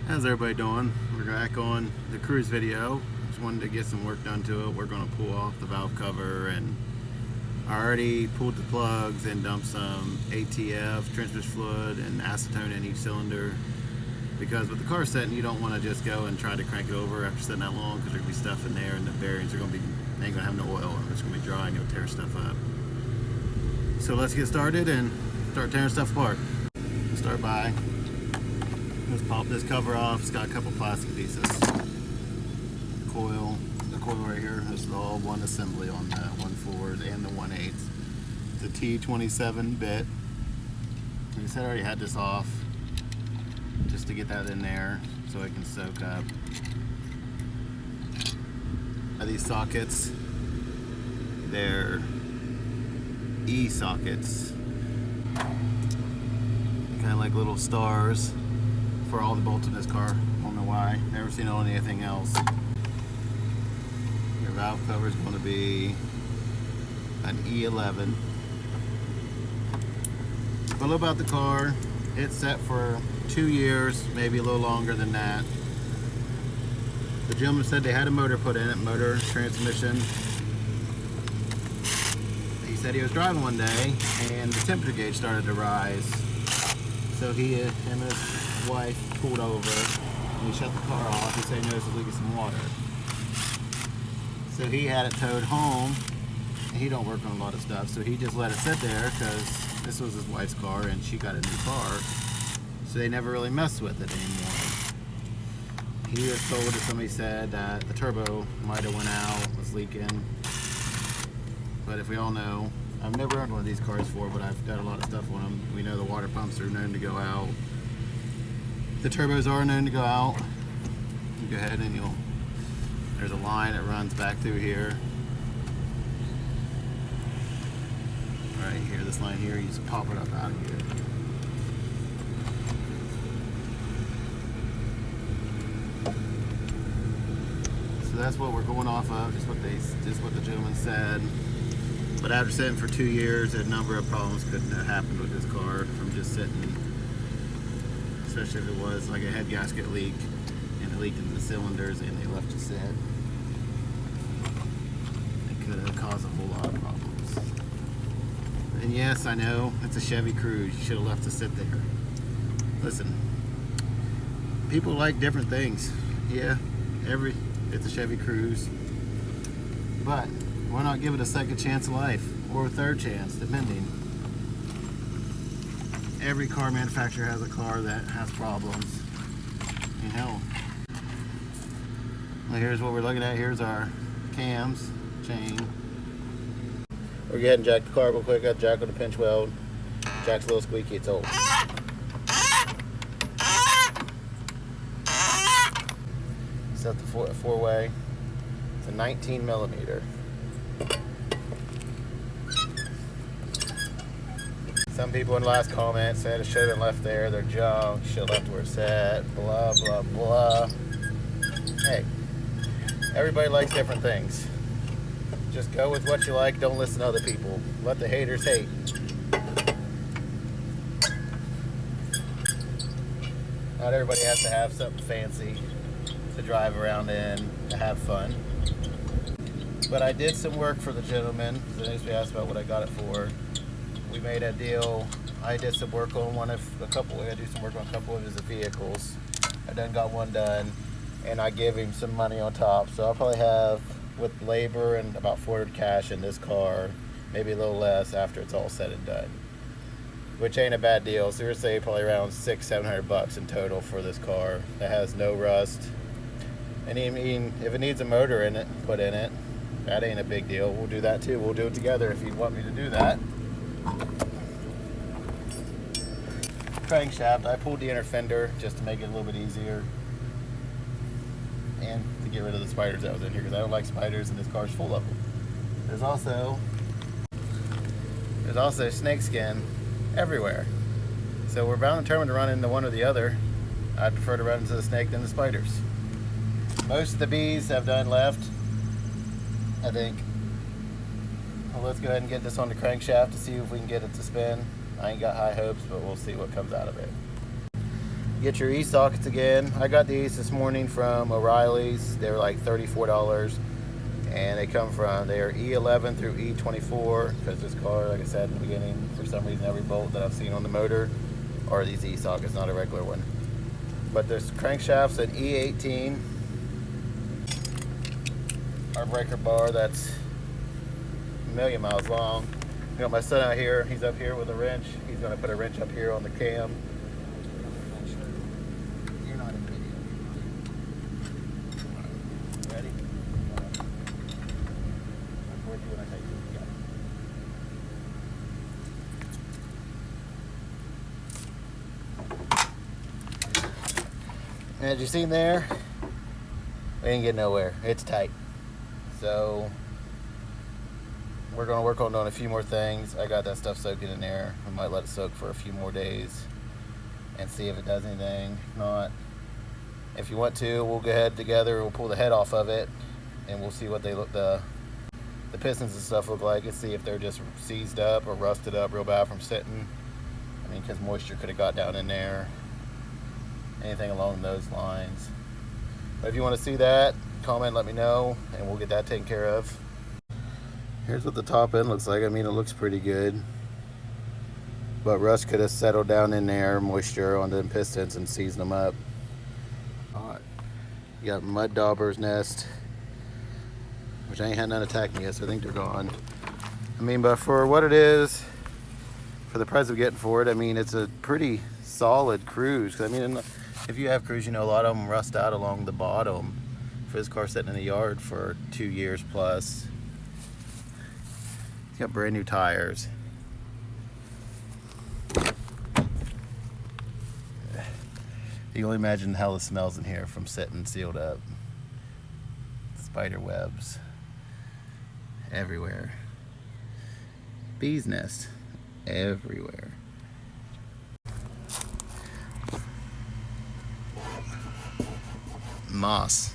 How's everybody doing? We're back on the Cruze video. Just wanted to get some work done to it. We're going to pull off the valve cover, and I already pulled the plugs and dumped some ATF, transmission fluid, and acetone in each cylinder. Because with the car setting, you don't want to just go and try to crank it over after setting that long, because there's going to be stuff in there and the bearings are going to be, they ain't going to have no oil, and it's going to be dry and it'll tear stuff up. So let's get started and start tearing stuff apart. We'll start by, let's pop this cover off. It's got a couple plastic pieces. The coil right here, this is all one assembly on the 1/4 and the 1/8. It's a T27 bit. Like I said, I already had this off just to get that in there so it can soak up. These sockets, they're E sockets, kind of like little stars for all the bolts in this car. I don't know why, never seen it on anything else. Your valve cover is going to be an E11. A little about the car, it's set for 2 years, maybe a little longer than that. The gentleman said they had a motor put in it, motor, transmission. He said he was driving one day and the temperature gauge started to rise. So him and his wife pulled over and he shut the car off. He said he noticed it was leaking some water. So he had it towed home, and he don't work on a lot of stuff, so he just let it sit there because this was his wife's car and she got a new car. So they never really messed with it anymore. He was told that somebody said that the turbo might have went out, was leaking. But if we all know, I've never owned one of these cars before, but I've got a lot of stuff on them. We know the water pumps are known to go out. The turbos are known to go out. You go ahead and there's a line that runs back through here. Right here, this line here, you just pop it up out of here. So that's what we're going off of, just what the gentleman said. But after sitting for 2 years, a number of problems couldn't have happened with this car from just sitting. Especially if it was like a head gasket leak, and it leaked into the cylinders and they left it sit. It could have caused a whole lot of problems. And yes, I know, it's a Chevy Cruze. You should have left it sit there. Listen, people like different things. Yeah, it's a Chevy Cruze, but why not give it a second chance of life, or a third chance, depending. Every car manufacturer has a car that has problems. And hell, well, here's what we're looking at. Here's our cams, chain. We're going to jack the car real quick. Got jack with a pinch weld. Jack's a little squeaky, it's old. Set the four-way. It's a 19 millimeter. Some people in the last comment said it should have been left there. They're junk. Should have left where it's at. Blah blah blah. Hey, everybody likes different things. Just go with what you like. Don't listen to other people. Let the haters hate. Not everybody has to have something fancy to drive around in, to have fun. But I did some work for the gentleman. The next we asked about what I got it for. We made a deal. I did some work on I do some work on a couple of his vehicles. I done got one done, and I give him some money on top. So I'll probably have, with labor and about $400 cash in this car, maybe a little less after it's all said and done. Which ain't a bad deal. So we're saying probably around $600-700 in total for this car that has no rust. And I mean, if it needs a motor in it, put in it, that ain't a big deal. We'll do that too. We'll do it together if you want me to do that. Crankshaft, I pulled the inner fender just to make it a little bit easier. And to get rid of the spiders that was in here, because I don't like spiders and this car's full of them. There's also snake skin everywhere. So we're bound and determined to run into one or the other. I'd prefer to run into the snake than the spiders. Most of the bees have done left, I think. Well, let's go ahead and get this on the crankshaft to see if we can get it to spin. I ain't got high hopes, but we'll see what comes out of it. get your e-sockets again. I got these this morning from O'Reilly's. They were like $34, and they are E11 through E24, because this car, like I said in the beginning, for some reason every bolt that I've seen on the motor are these e-sockets, not a regular one. But this crankshaft's an E18. Our breaker bar, that's a million miles long. I got my son out here. He's up here with a wrench. He's going to put a wrench up here on the cam. You're not in video. Ready? Record you when I tell you. Yeah. As you seen there, we ain't getting nowhere. It's tight. So we're going to work on doing a few more things. I got that stuff soaking in there. We might let it soak for a few more days and see if it does anything. If not, if you want to, we'll go ahead together. We'll pull the head off of it, and we'll see what they look the pistons and stuff look like, and see if they're just seized up or rusted up real bad from sitting. I mean, because moisture could have got down in there. Anything along those lines. But if you want to see that, comment, let me know, and we'll get that taken care of. Here's what the top end looks like. I mean, it looks pretty good, but rust could have settled down in there, moisture on the pistons, and seized them up. You got mud dauber's nest, which I ain't had none attack me yet, so I think they're gone. I mean, but for what it is, for the price of getting for it, I mean, it's a pretty solid Cruze. 'Cause I mean, if you have Cruze, you know a lot of them rust out along the bottom. For this car sitting in the yard for 2 years plus. It's got brand new tires. You can only imagine how it smells in here from sitting sealed up. Spider webs everywhere. Bees nest everywhere. Moss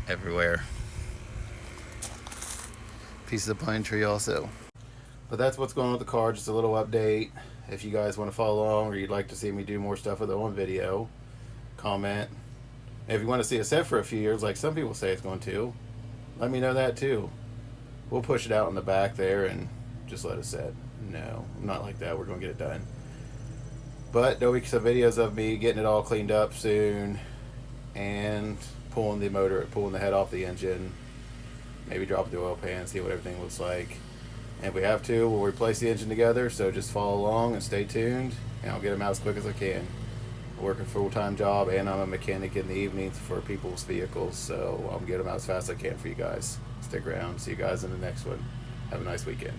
everywhere. Pieces of pine tree also. But that's what's going on with the car, just a little update. If you guys want to follow along, or you'd like to see me do more stuff with it on video, comment. And if you want to see it set for a few years, like some people say it's going to, let me know that too. We'll push it out in the back there and just let it set. No, not like that. We're going to get it done. But there'll be some videos of me getting it all cleaned up soon, and pulling the head off the engine, maybe drop the oil pan, see what everything looks like. And if we have to, we'll replace the engine together, so just follow along and stay tuned, and I'll get them out as quick as I can. I work a full-time job, and I'm a mechanic in the evenings for people's vehicles, so I'll get them out as fast as I can for you guys. Stick around. See you guys in the next one. Have a nice weekend.